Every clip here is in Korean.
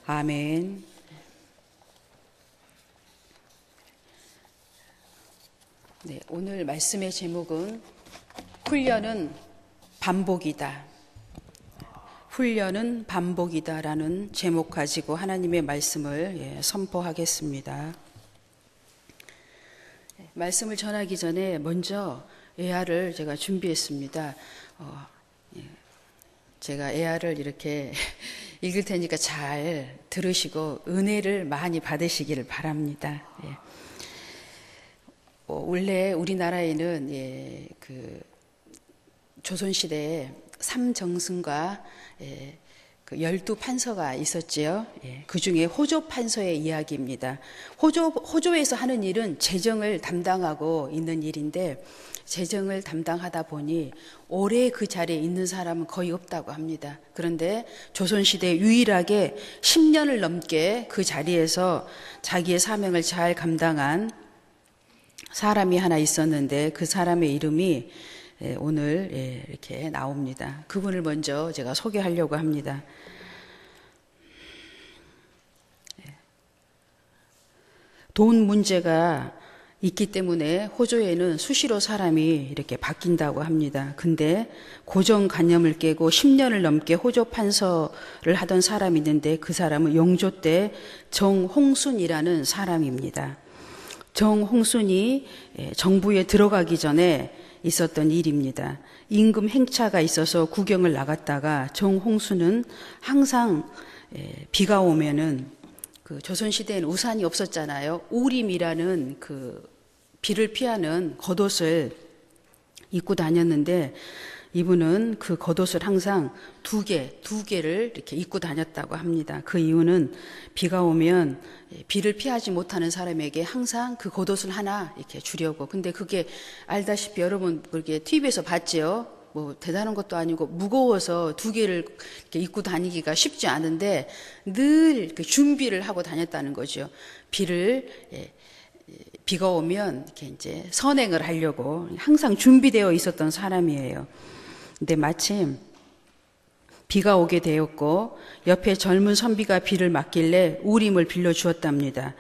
아멘. 네, 오늘 말씀의 제목은 훈련은 반복이다. 훈련은 반복이다라는 제목 가지고 하나님의 말씀을 선포하겠습니다. 말씀을 전하기 전에 먼저 예화를 제가 준비했습니다. 제가 예화를 이렇게 읽을 테니까 잘 들으시고 은혜를 많이 받으시기를 바랍니다. 원래 우리나라에는 조선시대에 삼정승과 그 12판서가 있었지요. 그 중에 호조판서의 이야기입니다. 호조에서 하는 일은 재정을 담당하고 있는 일인데, 재정을 담당하다 보니 오래 그 자리에 있는 사람은 거의 없다고 합니다. 그런데 조선시대에 유일하게 10년을 넘게 그 자리에서 자기의 사명을 잘 감당한 사람이 하나 있었는데, 그 사람의 이름이 오늘 이렇게 나옵니다. 그분을 먼저 제가 소개하려고 합니다. 돈 문제가 있기 때문에 호조에는 수시로 사람이 이렇게 바뀐다고 합니다. 근데 고정관념을 깨고 10년을 넘게 호조 판서를 하던 사람이 있는데, 그 사람은 영조 때 정홍순이라는 사람입니다. 정홍순이 정부에 들어가기 전에 있었던 일입니다. 임금 행차가 있어서 구경을 나갔다가 정홍순은 항상 비가 오면은, 그 조선시대에는 우산이 없었잖아요. 우림이라는 그 비를 피하는 겉옷을 입고 다녔는데, 이분은 그 겉옷을 항상 두 개를 이렇게 입고 다녔다고 합니다. 그 이유는 비가 오면 비를 피하지 못하는 사람에게 항상 그 겉옷을 하나 이렇게 주려고. 근데 그게 알다시피 여러분 그렇게 TV에서 봤지요. 뭐 대단한 것도 아니고 무거워서 두 개를 이렇게 입고 다니기가 쉽지 않은데 늘 그 준비를 하고 다녔다는 거죠. 비가 오면 이렇게 이제 선행을 하려고 항상 준비되어 있었던 사람이에요. 근데 마침 비가 오게 되었고 옆에 젊은 선비가 비를 막길래 우림을 빌려 주었답니다.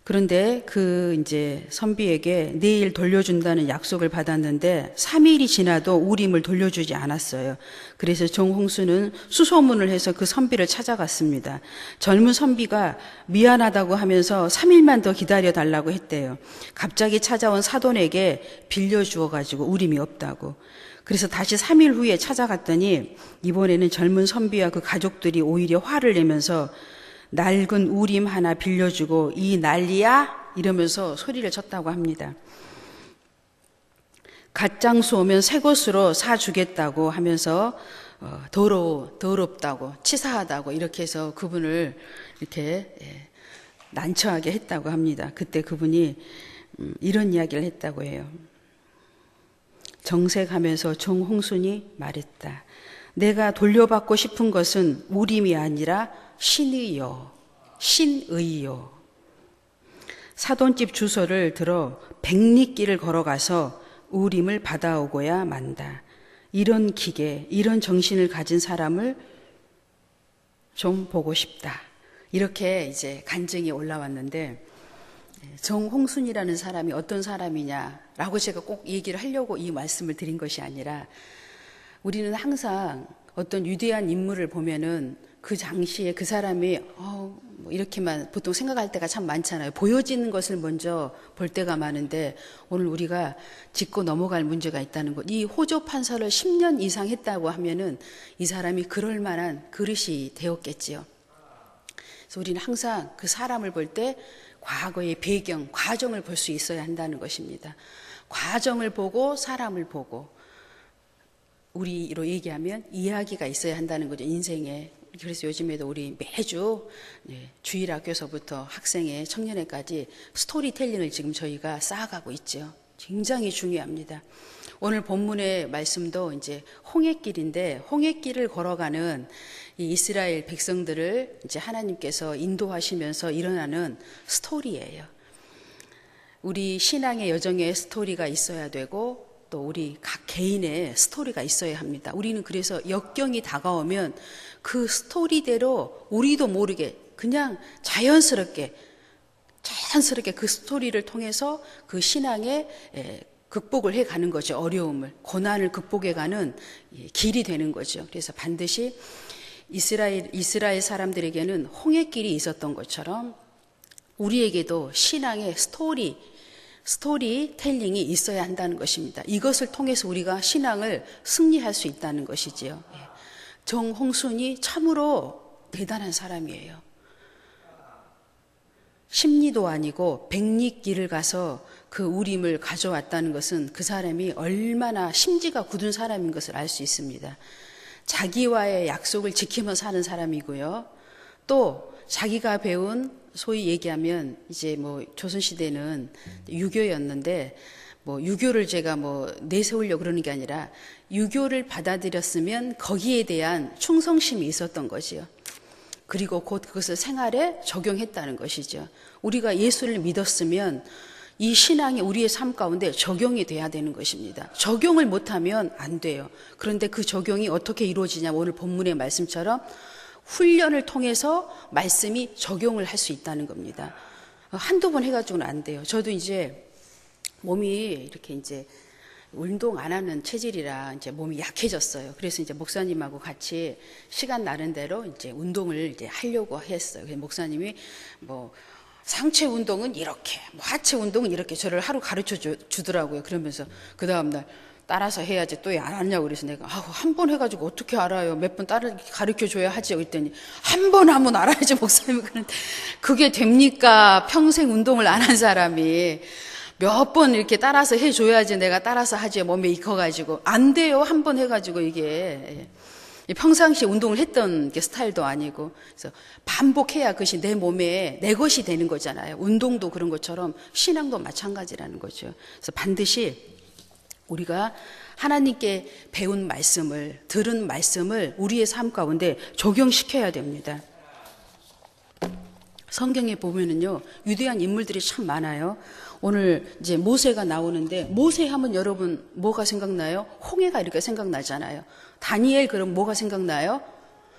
그런데 그 이제 선비에게 내일 돌려준다는 약속을 받았는데 3일이 지나도 우림을 돌려주지 않았어요. 그래서 정홍수는 수소문을 해서 그 선비를 찾아갔습니다. 젊은 선비가 미안하다고 하면서 3일만 더 기다려달라고 했대요. 갑자기 찾아온 사돈에게 빌려주어가지고 우림이 없다고. 그래서 다시 3일 후에 찾아갔더니 이번에는 젊은 선비와 그 가족들이 오히려 화를 내면서 낡은 우림 하나 빌려주고 이 난리야? 이러면서 소리를 쳤다고 합니다. 갓장수 오면 새 것으로 사주겠다고 하면서 더럽다고 치사하다고 이렇게 해서 그분을 이렇게 난처하게 했다고 합니다. 그때 그분이 이런 이야기를 했다고 해요. 정색하면서 정홍순이 말했다. 내가 돌려받고 싶은 것은 우림이 아니라 신의요. 사돈집 주소를 들어 백리길을 걸어가서 우림을 받아오고야 만다. 이런 기계, 이런 정신을 가진 사람을 좀 보고 싶다. 이렇게 이제 간증이 올라왔는데, 정홍순이라는 사람이 어떤 사람이냐라고 제가 꼭 얘기를 하려고 이 말씀을 드린 것이 아니라, 우리는 항상 어떤 위대한 인물을 보면은 그 당시에 그 사람이 뭐 이렇게만 보통 생각할 때가 참 많잖아요. 보여지는 것을 먼저 볼 때가 많은데, 오늘 우리가 짚고 넘어갈 문제가 있다는 것. 이 호조 판서를 10년 이상 했다고 하면은 이 사람이 그럴 만한 그릇이 되었겠지요. 그래서 우리는 항상 그 사람을 볼 때 과거의 배경, 과정을 볼 수 있어야 한다는 것입니다. 과정을 보고 사람을 보고, 우리로 얘기하면 이야기가 있어야 한다는 거죠, 인생에. 그래서 요즘에도 우리 매주 주일학교에서부터 학생회, 청년회까지 스토리텔링을 지금 저희가 쌓아가고 있죠. 굉장히 중요합니다. 오늘 본문의 말씀도 이제 홍해길인데, 홍해길을 걸어가는 이 이스라엘 백성들을 이제 하나님께서 인도하시면서 일어나는 스토리예요. 우리 신앙의 여정에 스토리가 있어야 되고, 또 우리 각 개인의 스토리가 있어야 합니다. 우리는 그래서 역경이 다가오면 그 스토리대로 우리도 모르게 그냥 자연스럽게 그 스토리를 통해서 그 신앙의 극복을 해가는 거죠. 어려움을, 고난을 극복해가는 길이 되는 거죠. 그래서 반드시 이스라엘 사람들에게는 홍해길이 있었던 것처럼 우리에게도 신앙의 스토리텔링이 있어야 한다는 것입니다. 이것을 통해서 우리가 신앙을 승리할 수 있다는 것이지요. 정홍순이 참으로 대단한 사람이에요. 십리도 아니고 백리길을 가서 그 우림을 가져왔다는 것은 그 사람이 얼마나 심지가 굳은 사람인 것을 알 수 있습니다. 자기와의 약속을 지키며 사는 사람이고요. 또 자기가 배운, 소위 얘기하면 이제 뭐 조선시대는 유교였는데, 뭐 유교를 제가 뭐 내세우려고 그러는 게 아니라 유교를 받아들였으면 거기에 대한 충성심이 있었던 거지요. 그리고 곧 그것을 생활에 적용했다는 것이죠. 우리가 예수를 믿었으면 이 신앙이 우리의 삶 가운데 적용이 돼야 되는 것입니다. 적용을 못하면 안 돼요. 그런데 그 적용이 어떻게 이루어지냐, 오늘 본문의 말씀처럼 훈련을 통해서 말씀이 적용을 할 수 있다는 겁니다. 한두 번 해가지고는 안 돼요. 저도 이제 몸이 이렇게 이제 운동 안 하는 체질이라 이제 몸이 약해졌어요. 그래서 이제 목사님하고 같이 시간 나는 대로 이제 운동을 이제 하려고 했어요. 그래서 목사님이 뭐 상체 운동은 이렇게, 뭐 하체 운동은 이렇게 저를 하루 가르쳐 주더라고요. 그러면서 그 다음날 따라서 해야지 또 안 하냐고 그래서 내가 한 번 해가지고 어떻게 알아요? 몇 번 따라 가르쳐 줘야 하지. 그랬더니 한 번 하면 알아야지 목사님. 그런데 그게 됩니까? 평생 운동을 안 한 사람이 몇 번 이렇게 따라서 해줘야지 내가 따라서 하지. 몸에 익혀가지고 안 돼요. 한 번 해가지고 이게 평상시에 운동을 했던 게 스타일도 아니고. 그래서 반복해야 그것이 내 몸에 내 것이 되는 거잖아요. 운동도 그런 것처럼 신앙도 마찬가지라는 거죠. 그래서 반드시 우리가 하나님께 배운 말씀을, 들은 말씀을 우리의 삶 가운데 적용시켜야 됩니다. 성경에 보면은요, 위대한 인물들이 참 많아요. 오늘 이제 모세가 나오는데, 모세 하면 여러분 뭐가 생각나요? 홍해가 이렇게 생각나잖아요. 다니엘 그럼 뭐가 생각나요?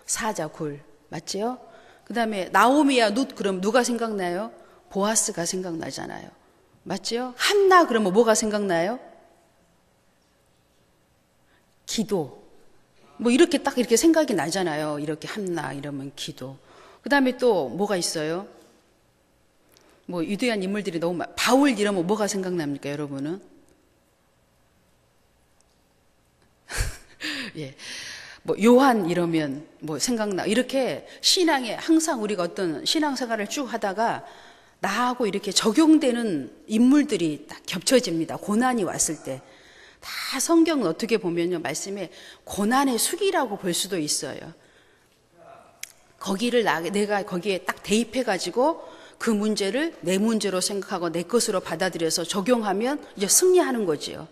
사자, 굴. 맞죠? 그 다음에 나오미야 룻 그럼 누가 생각나요? 보아스가 생각나잖아요. 맞죠? 한나 그러면 뭐가 생각나요? 기도. 뭐 이렇게 딱 이렇게 생각이 나잖아요. 이렇게 한나 이러면 기도. 그 다음에 또 뭐가 있어요? 뭐 위대한 인물들이 너무 바울 이러면 뭐가 생각납니까, 여러분은? 예. 뭐 요한 이러면 뭐 생각나. 이렇게 신앙에 항상 우리가 어떤 신앙생활을 쭉 하다가 나하고 이렇게 적용되는 인물들이 딱 겹쳐집니다. 고난이 왔을 때. 다 성경은 어떻게 보면요, 말씀에 고난의 수기라고 볼 수도 있어요. 내가 거기에 딱 대입해가지고 그 문제를 내 문제로 생각하고 내 것으로 받아들여서 적용하면 이제 승리하는 거지요.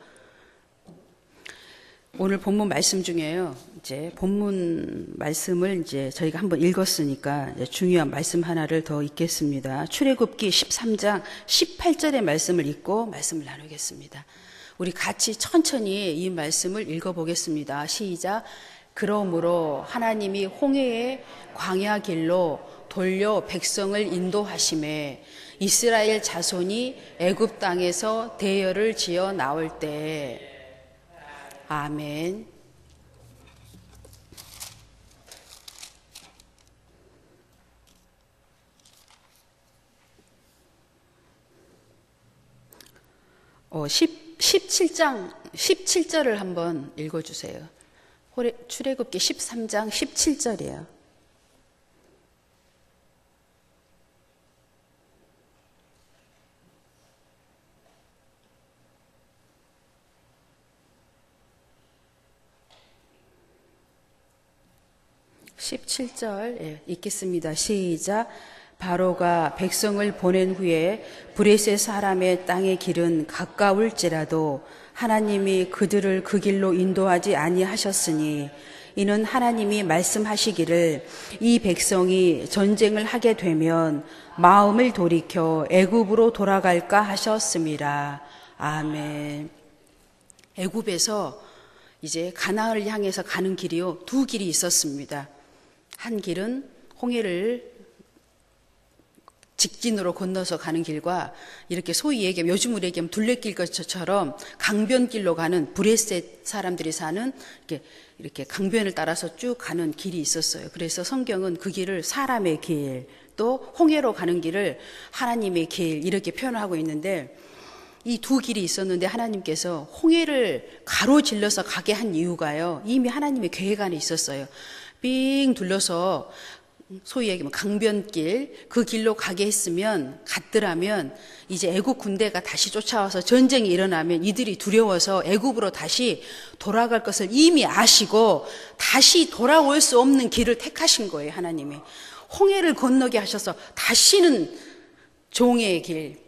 오늘 본문 말씀 중에요, 이제 본문 말씀을 이제 저희가 한번 읽었으니까 이제 중요한 말씀 하나를 더 읽겠습니다. 출애굽기 13장 18절의 말씀을 읽고 말씀을 나누겠습니다. 우리 같이 천천히 이 말씀을 읽어보겠습니다. 시작. 그러므로 하나님이 홍해의 광야 길로 돌려 백성을 인도하심에 이스라엘 자손이 애굽 땅에서 대열을 지어 나올 때. 아멘. 어, 17장 17절을 한번 읽어주세요. 출애굽기 13장 17절이에요. 읽겠습니다. 시작. 바로가 백성을 보낸 후에 브레셋 사람의 땅의 길은 가까울지라도 하나님이 그들을 그 길로 인도하지 아니하셨으니 이는 하나님이 말씀하시기를 이 백성이 전쟁을 하게 되면 마음을 돌이켜 애굽으로 돌아갈까 하셨습니다. 아멘. 애굽에서 이제 가나안을 향해서 가는 길이요, 두 길이 있었습니다. 한 길은 홍해를 직진으로 건너서 가는 길과 이렇게 소위 얘기하면 요즘 우리 얘기하면 둘레길 것처럼 강변길로 가는 브레셋 사람들이 사는 이렇게 강변을 따라서 쭉 가는 길이 있었어요. 그래서 성경은 그 길을 사람의 길, 또 홍해로 가는 길을 하나님의 길 이렇게 표현하고 있는데, 이 두 길이 있었는데 하나님께서 홍해를 가로질러서 가게 한 이유가요, 이미 하나님의 계획 안에 있었어요. 삥 둘러서 소위 얘기하면 강변길, 그 길로 가게 했으면, 갔더라면 이제 애국 군대가 다시 쫓아와서 전쟁이 일어나면 이들이 두려워서 애국으로 다시 돌아갈 것을 이미 아시고 다시 돌아올 수 없는 길을 택하신 거예요. 하나님이 홍해를 건너게 하셔서 다시는 종의 길,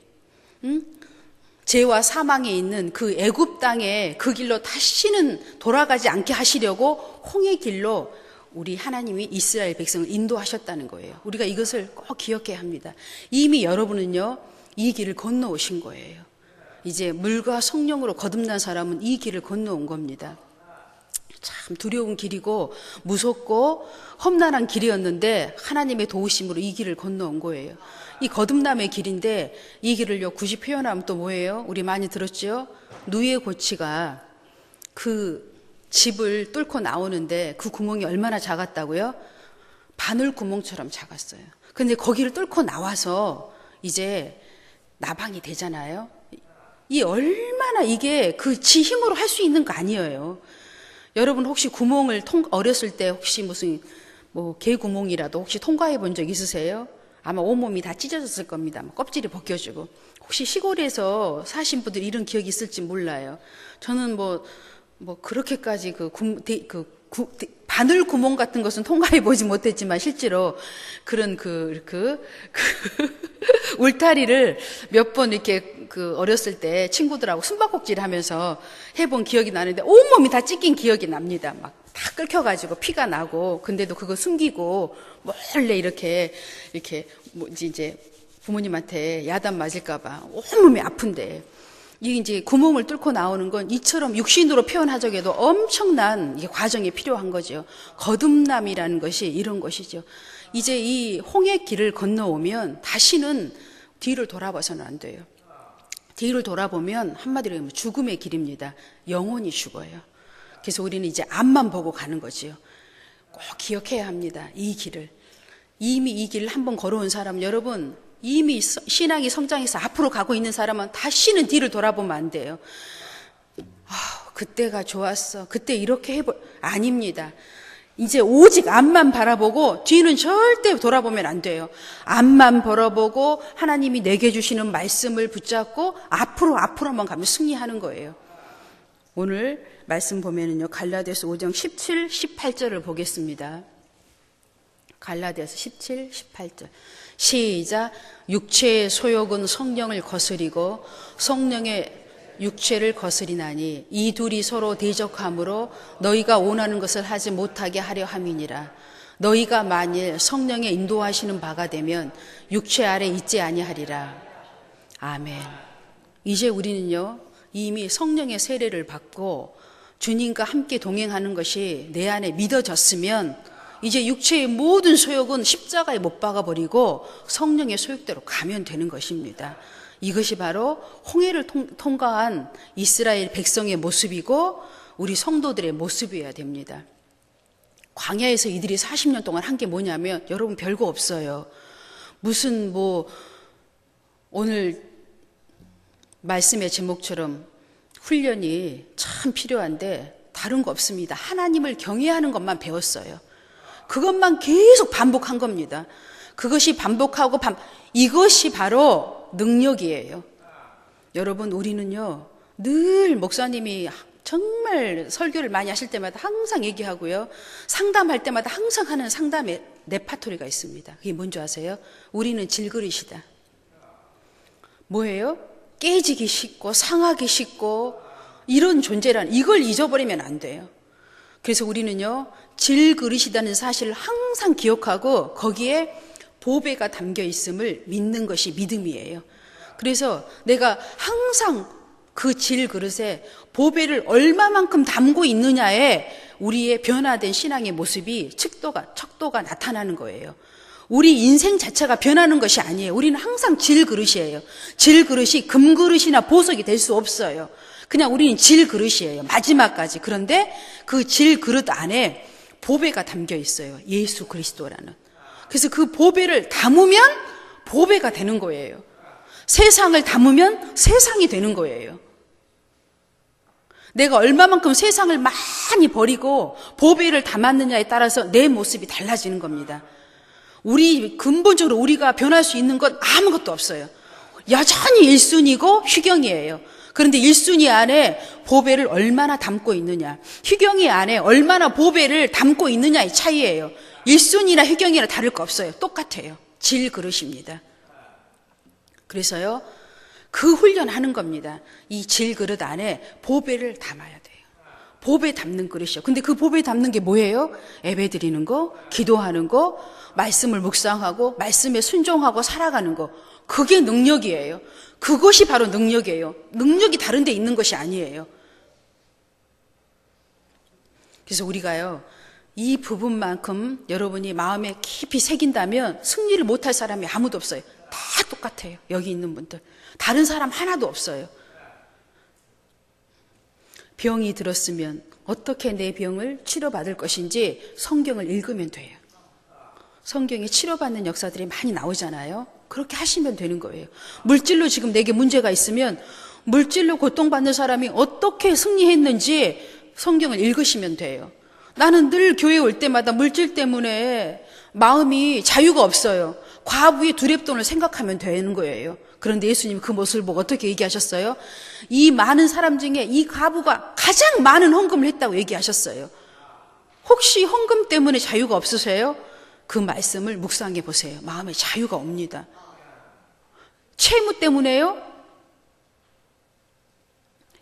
죄와 사망에 있는 그 애굽 땅의 그 길로 다시는 돌아가지 않게 하시려고 홍해 길로 우리 하나님이 이스라엘 백성을 인도하셨다는 거예요. 우리가 이것을 꼭 기억해야 합니다. 이미 여러분은요, 이 길을 건너오신 거예요. 이제 물과 성령으로 거듭난 사람은 이 길을 건너온 겁니다. 참 두려운 길이고 무섭고 험난한 길이었는데 하나님의 도우심으로 이 길을 건너온 거예요. 이 거듭남의 길인데, 이 길을요 굳이 표현하면 또 뭐예요? 우리 많이 들었죠? 누에 고치가 그 집을 뚫고 나오는데 그 구멍이 얼마나 작았다고요? 바늘 구멍처럼 작았어요. 근데 거기를 뚫고 나와서 이제 나방이 되잖아요. 이 얼마나 이게 그 지 힘으로 할 수 있는 거 아니에요. 여러분 혹시 구멍을 어렸을 때 혹시 무슨 개 구멍이라도 혹시 통과해 본 적 있으세요? 아마 온몸이 다 찢어졌을 겁니다. 껍질이 벗겨지고. 혹시 시골에서 사신 분들 이런 기억이 있을지 몰라요. 저는 그렇게까지 바늘 구멍 같은 것은 통과해 보지 못했지만 실제로 그런 울타리를 몇 번 이렇게 어렸을 때 친구들하고 숨바꼭질 하면서 해본 기억이 나는데 온몸이 다 찢긴 기억이 납니다. 막 다 끓여가지고 피가 나고, 근데도 그거 숨기고 몰래 이렇게 이제 부모님한테 야단 맞을까봐 온몸이 아픈데, 이게 이제 구멍을 뚫고 나오는 건 이처럼 육신으로 표현하자고도 엄청난 이게 과정이 필요한 거죠. 거듭남이라는 것이 이런 것이죠. 이제 이 홍해 길을 건너오면 다시는 뒤를 돌아봐서는 안 돼요. 뒤를 돌아보면 한마디로 하면 죽음의 길입니다. 영원히 죽어요. 그래서 우리는 이제 앞만 보고 가는 거지요. 꼭 기억해야 합니다. 이 길을. 이미 이 길을 한번 걸어온 사람, 여러분 이미 신앙이 성장해서 앞으로 가고 있는 사람은 다시는 뒤를 돌아보면 안 돼요. 그때가 좋았어, 그때 이렇게 아닙니다. 이제 오직 앞만 바라보고 뒤는 절대 돌아보면 안 돼요. 앞만 바라보고 하나님이 내게 주시는 말씀을 붙잡고 앞으로만 가면 승리하는 거예요. 오늘 말씀 보면은요, 갈라디아서 5장 17, 18절을 보겠습니다. 갈라디아서 17, 18절. 시작. 육체의 소욕은 성령을 거스리고 성령의 육체를 거스리나니 이 둘이 서로 대적함으로 너희가 원하는 것을 하지 못하게 하려 함이니라. 너희가 만일 성령의 인도하시는 바가 되면 육체 아래 있지 아니하리라. 아멘. 이제 우리는요, 이미 성령의 세례를 받고 주님과 함께 동행하는 것이 내 안에 믿어졌으면 이제 육체의 모든 소욕은 십자가에 못 박아버리고 성령의 소욕대로 가면 되는 것입니다. 이것이 바로 홍해를 통과한 이스라엘 백성의 모습이고 우리 성도들의 모습이어야 됩니다. 광야에서 이들이 40년 동안 한 게 뭐냐면, 여러분 별거 없어요. 무슨 오늘 말씀의 제목처럼 훈련이 참 필요한데 다른 거 없습니다. 하나님을 경외하는 것만 배웠어요. 그것만 계속 반복한 겁니다. 그것이 반복하고 이것이 바로 능력이에요. 여러분, 우리는요, 늘 목사님이 정말 설교를 많이 하실 때마다 항상 얘기하고요, 상담할 때마다 항상 하는 상담의 레파토리가 있습니다. 그게 뭔지 아세요? 우리는 질그릇이다. 뭐예요? 깨지기 쉽고 상하기 쉽고 이런 존재란, 이걸 잊어버리면 안 돼요. 그래서 우리는요, 질그릇이라는 사실을 항상 기억하고 거기에 보배가 담겨 있음을 믿는 것이 믿음이에요. 그래서 내가 항상 그 질그릇에 보배를 얼마만큼 담고 있느냐에 우리의 변화된 신앙의 모습이 척도가 나타나는 거예요. 우리 인생 자체가 변하는 것이 아니에요. 우리는 항상 질그릇이에요. 질그릇이 금그릇이나 보석이 될 수 없어요. 그냥 우리는 질그릇이에요. 마지막까지. 그런데 그 질그릇 안에 보배가 담겨 있어요. 예수 그리스도라는. 그래서 그 보배를 담으면 보배가 되는 거예요. 세상을 담으면 세상이 되는 거예요. 내가 얼마만큼 세상을 많이 버리고 보배를 담았느냐에 따라서 내 모습이 달라지는 겁니다. 근본적으로 우리가 변할 수 있는 건 아무것도 없어요. 여전히 1순위고 휴경이에요. 그런데 1순위 안에 보배를 얼마나 담고 있느냐, 휴경이 안에 얼마나 보배를 담고 있느냐의 차이예요. 1순위나 휴경이나 다를 거 없어요. 똑같아요. 질그릇입니다. 그래서요, 그 훈련하는 겁니다. 이 질그릇 안에 보배를 담아야 돼요. 보배 담는 그릇이요. 근데 그 보배 담는 게 뭐예요? 예배 드리는 거, 기도하는 거, 말씀을 묵상하고 말씀에 순종하고 살아가는 거. 그게 능력이에요. 그것이 바로 능력이에요. 능력이 다른 데 있는 것이 아니에요. 그래서 우리가요, 이 부분만큼 여러분이 마음에 깊이 새긴다면 승리를 못할 사람이 아무도 없어요. 다 똑같아요. 여기 있는 분들. 다른 사람 하나도 없어요. 병이 들었으면 어떻게 내 병을 치료받을 것인지 성경을 읽으면 돼요. 성경에 치료받는 역사들이 많이 나오잖아요. 그렇게 하시면 되는 거예요. 물질로 지금 내게 문제가 있으면 물질로 고통받는 사람이 어떻게 승리했는지 성경을 읽으시면 돼요. 나는 늘 교회 올 때마다 물질 때문에 마음이 자유가 없어요. 과부의 두렙돈을 생각하면 되는 거예요. 그런데 예수님이 그 모습을 보고 어떻게 얘기하셨어요? 이 많은 사람 중에 이 과부가 가장 많은 헌금을 했다고 얘기하셨어요. 혹시 헌금 때문에 자유가 없으세요? 그 말씀을 묵상해 보세요. 마음에 자유가 옵니다. 채무 때문에요?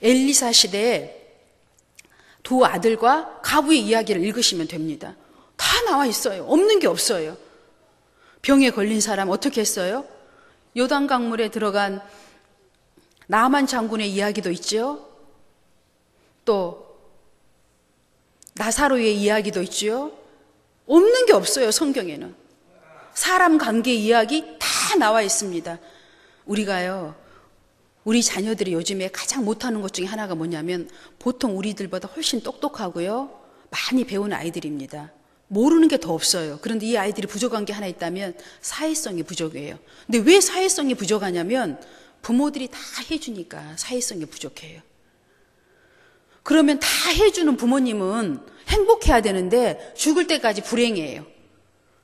엘리사 시대에 두 아들과 과부의 이야기를 읽으시면 됩니다. 다 나와 있어요. 없는 게 없어요. 병에 걸린 사람 어떻게 했어요? 요단강물에 들어간 나만 장군의 이야기도 있죠. 또 나사로의 이야기도 있죠. 없는 게 없어요. 성경에는. 사람 관계 이야기 다 나와 있습니다. 우리가요, 우리 자녀들이 요즘에 가장 못하는 것 중에 하나가 뭐냐면 보통 우리들보다 훨씬 똑똑하고요, 많이 배운 아이들입니다. 모르는 게 더 없어요. 그런데 이 아이들이 부족한 게 하나 있다면 사회성이 부족해요. 근데 왜 사회성이 부족하냐면 부모들이 다 해주니까 사회성이 부족해요. 그러면 다 해주는 부모님은 행복해야 되는데 죽을 때까지 불행해요.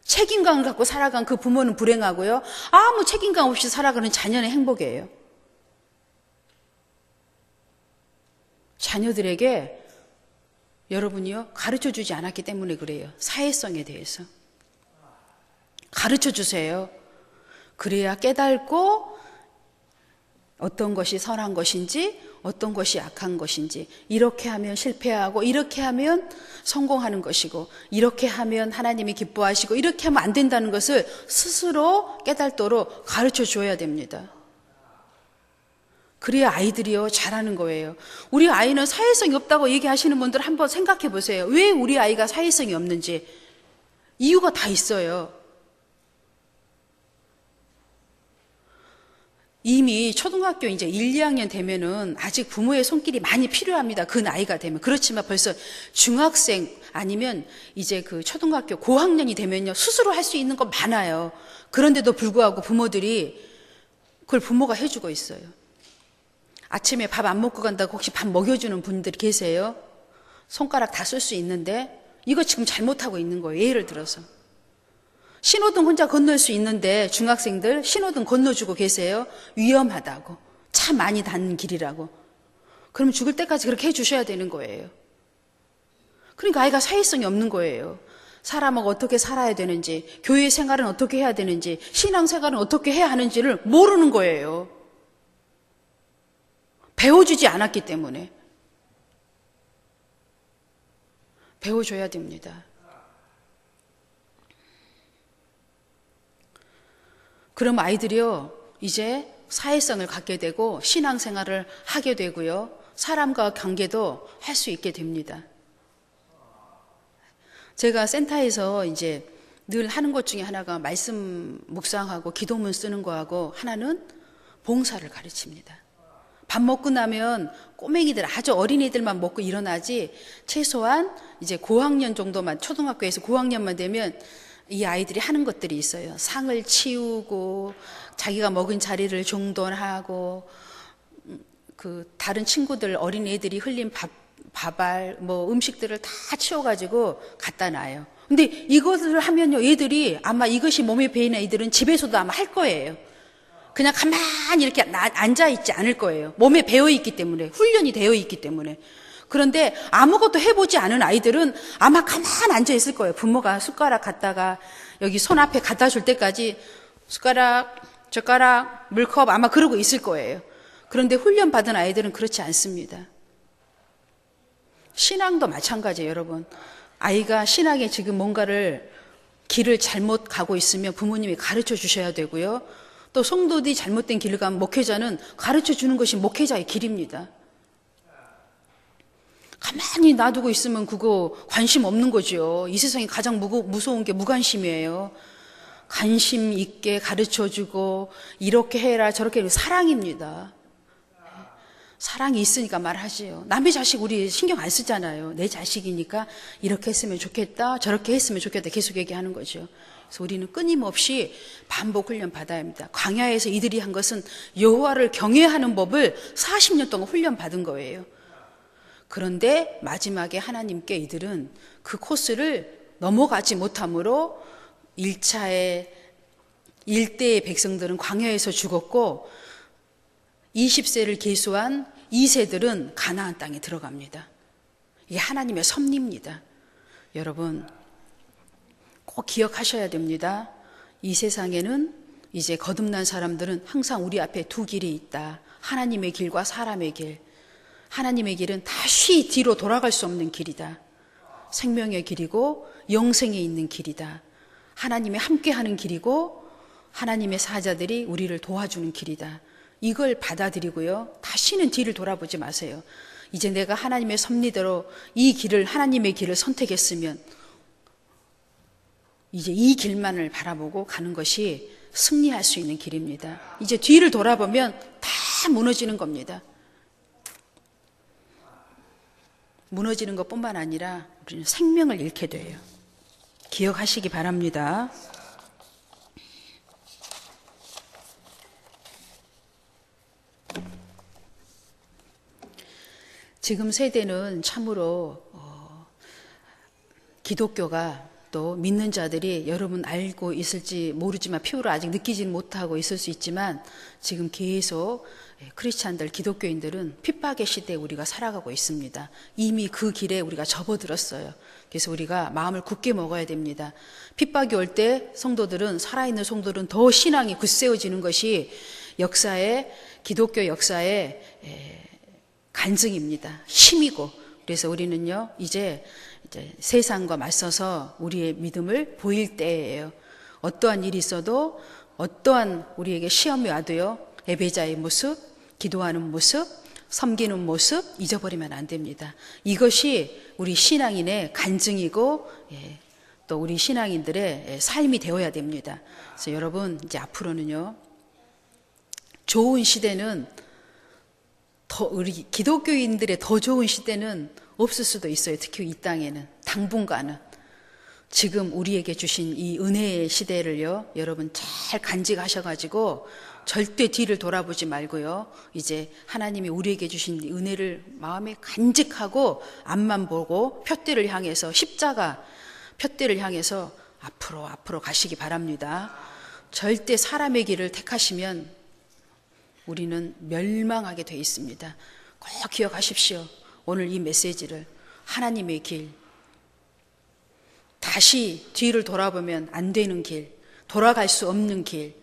책임감을 갖고 살아간 그 부모는 불행하고요, 아무 책임감 없이 살아가는 자녀는 행복해요. 자녀들에게 여러분이요, 가르쳐주지 않았기 때문에 그래요. 사회성에 대해서 가르쳐주세요. 그래야 깨닫고 어떤 것이 선한 것인지 어떤 것이 악한 것인지, 이렇게 하면 실패하고 이렇게 하면 성공하는 것이고 이렇게 하면 하나님이 기뻐하시고 이렇게 하면 안 된다는 것을 스스로 깨닫도록 가르쳐 줘야 됩니다. 그래야 아이들이요 잘하는 거예요. 우리 아이는 사회성이 없다고 얘기하시는 분들 한번 생각해 보세요. 왜 우리 아이가 사회성이 없는지. 이유가 다 있어요. 이미 초등학교 이제 1, 2학년 되면은 아직 부모의 손길이 많이 필요합니다. 그 나이가 되면. 그렇지만 벌써 중학생 아니면 이제 그 초등학교 고학년이 되면요, 스스로 할 수 있는 거 많아요. 그런데도 불구하고 부모들이 그걸 부모가 해주고 있어요. 아침에 밥 안 먹고 간다고 혹시 밥 먹여주는 분들 계세요? 손가락 다 쓸 수 있는데 이거 지금 잘못하고 있는 거예요. 예를 들어서 신호등 혼자 건널 수 있는데 중학생들 신호등 건너주고 계세요? 위험하다고, 차 많이 닿는 길이라고. 그럼 죽을 때까지 그렇게 해주셔야 되는 거예요. 그러니까 아이가 사회성이 없는 거예요. 사람하고 어떻게 살아야 되는지, 교회 생활은 어떻게 해야 되는지, 신앙 생활은 어떻게 해야 하는지를 모르는 거예요. 배워주지 않았기 때문에. 배워줘야 됩니다. 그럼 아이들이요, 이제 사회성을 갖게 되고 신앙생활을 하게 되고요, 사람과 관계도 할 수 있게 됩니다. 제가 센터에서 이제 늘 하는 것 중에 하나가 말씀 묵상하고 기도문 쓰는 거하고 하나는 봉사를 가르칩니다. 밥 먹고 나면 꼬맹이들 아주 어린이들만 먹고 일어나지 최소한 이제 고학년 정도만 초등학교에서 고학년만 되면 이 아이들이 하는 것들이 있어요. 상을 치우고 자기가 먹은 자리를 정돈하고 그 다른 친구들 어린애들이 흘린 밥알 뭐 음식들을 다 치워가지고 갖다 놔요. 근데 이것을 하면요, 얘들이 아마 이것이 몸에 배이는 애들은 집에서도 아마 할 거예요. 그냥 가만히 이렇게 앉아있지 않을 거예요. 몸에 배어있기 때문에, 훈련이 되어 있기 때문에. 그런데 아무것도 해보지 않은 아이들은 아마 가만히 앉아있을 거예요. 부모가 숟가락 갖다가 여기 손 앞에 갖다 줄 때까지 숟가락, 젓가락, 물컵 아마 그러고 있을 거예요. 그런데 훈련받은 아이들은 그렇지 않습니다. 신앙도 마찬가지예요, 여러분. 아이가 신앙에 지금 뭔가를 길을 잘못 가고 있으면 부모님이 가르쳐 주셔야 되고요. 또 성도들이 잘못된 길을 가면 목회자는 가르쳐 주는 것이 목회자의 길입니다. 가만히 놔두고 있으면 그거 관심 없는 거죠. 이 세상에 가장 무서운 게 무관심이에요. 관심 있게 가르쳐 주고 이렇게 해라 저렇게 해라. 사랑입니다. 사랑이 있으니까 말하지요. 남의 자식 우리 신경 안 쓰잖아요. 내 자식이니까 이렇게 했으면 좋겠다, 저렇게 했으면 좋겠다 계속 얘기하는 거죠. 그래서 우리는 끊임없이 반복 훈련 받아야 합니다. 광야에서 이들이 한 것은 여호와를 경외하는 법을 40년 동안 훈련 받은 거예요. 그런데 마지막에 하나님께 이들은 그 코스를 넘어가지 못함으로 1대의 백성들은 광야에서 죽었고 20세를 계수한 2세들은 가나안 땅에 들어갑니다. 이게 하나님의 섭리입니다. 여러분 꼭 기억하셔야 됩니다. 이 세상에는 이제 거듭난 사람들은 항상 우리 앞에 두 길이 있다. 하나님의 길과 사람의 길. 하나님의 길은 다시 뒤로 돌아갈 수 없는 길이다. 생명의 길이고 영생에 있는 길이다. 하나님이 함께하는 길이고 하나님의 사자들이 우리를 도와주는 길이다. 이걸 받아들이고요. 다시는 뒤를 돌아보지 마세요. 이제 내가 하나님의 섭리대로 이 길을, 하나님의 길을 선택했으면 이제 이 길만을 바라보고 가는 것이 승리할 수 있는 길입니다. 이제 뒤를 돌아보면 다 무너지는 겁니다. 무너지는 것뿐만 아니라 우리는 생명을 잃게 돼요. 기억하시기 바랍니다. 지금 세대는 참으로 기독교가 또 믿는 자들이 여러분 알고 있을지 모르지만 피부로 아직 느끼지는 못하고 있을 수 있지만 지금 계속 크리스찬들, 기독교인들은 핍박의 시대에 우리가 살아가고 있습니다. 이미 그 길에 우리가 접어들었어요. 그래서 우리가 마음을 굳게 먹어야 됩니다. 핍박이 올 때 성도들은, 살아있는 성도들은 더 신앙이 굳세워지는 것이 역사의, 기독교 역사의 간증입니다. 힘이고. 그래서 우리는요 이제 세상과 맞서서 우리의 믿음을 보일 때예요. 어떠한 일이 있어도, 어떠한 우리에게 시험이 와도요, 예배자의 모습, 기도하는 모습, 섬기는 모습 잊어버리면 안 됩니다. 이것이 우리 신앙인의 간증이고 또 우리 신앙인들의 삶이 되어야 됩니다. 그래서 여러분 이제 앞으로는요, 좋은 시대는 우리 기독교인들의 더 좋은 시대는 없을 수도 있어요. 특히 이 땅에는, 당분간은. 지금 우리에게 주신 이 은혜의 시대를요, 여러분 잘 간직하셔가지고 절대 뒤를 돌아보지 말고요, 이제 하나님이 우리에게 주신 이 은혜를 마음에 간직하고 앞만 보고 푯대를 향해서, 십자가 푯대를 향해서 앞으로 가시기 바랍니다. 절대 사람의 길을 택하시면 우리는 멸망하게 돼 있습니다. 꼭 기억하십시오. 오늘 이 메시지를. 하나님의 길, 다시 뒤를 돌아보면 안 되는 길, 돌아갈 수 없는 길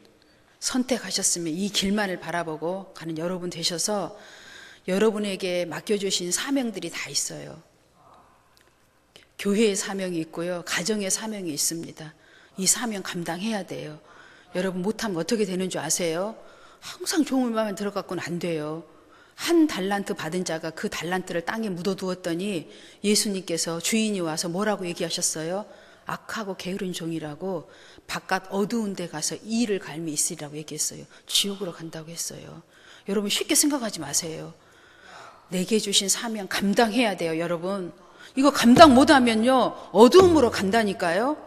선택하셨으면 이 길만을 바라보고 가는 여러분 되셔서 여러분에게 맡겨주신 사명들이 다 있어요. 교회의 사명이 있고요, 가정의 사명이 있습니다. 이 사명 감당해야 돼요. 여러분 못하면 어떻게 되는 줄 아세요? 항상 좋은 말만 들어갖고는 안 돼요. 한 달란트 받은 자가 그 달란트를 땅에 묻어두었더니 예수님께서, 주인이 와서 뭐라고 얘기하셨어요? 악하고 게으른 종이라고 바깥 어두운 데 가서 이를 갈미 있으리라고 얘기했어요. 지옥으로 간다고 했어요. 여러분 쉽게 생각하지 마세요. 내게 주신 사명 감당해야 돼요, 여러분. 이거 감당 못하면요 어두움으로 간다니까요.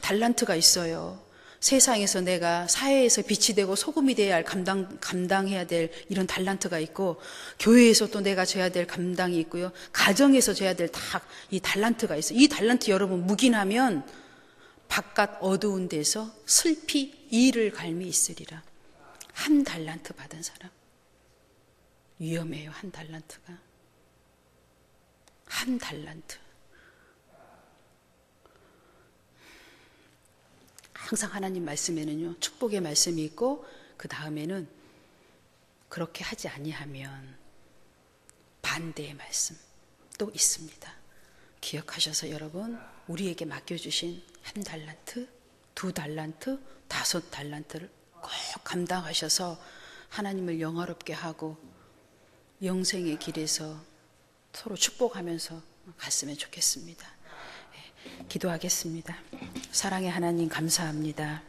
달란트가 있어요. 세상에서 내가 사회에서 빛이 되고 소금이 돼야 할 감당해야 될 이런 달란트가 있고, 교회에서 또 내가 져야 될 감당이 있고요. 가정에서 져야 될 다 이 달란트가 있어요. 이 달란트 여러분 묵인하면 바깥 어두운 데서 슬피 이를 갈미 있으리라. 한 달란트 받은 사람 위험해요. 한 달란트가. 한 달란트. 항상 하나님 말씀에는요 축복의 말씀이 있고, 그 다음에는 그렇게 하지 아니하면 반대의 말씀 또 있습니다. 기억하셔서 여러분 우리에게 맡겨주신 한 달란트, 두 달란트, 5달란트를 꼭 감당하셔서 하나님을 영화롭게 하고 영생의 길에서 서로 축복하면서 갔으면 좋겠습니다. 기도하겠습니다. 사랑의 하나님 감사합니다.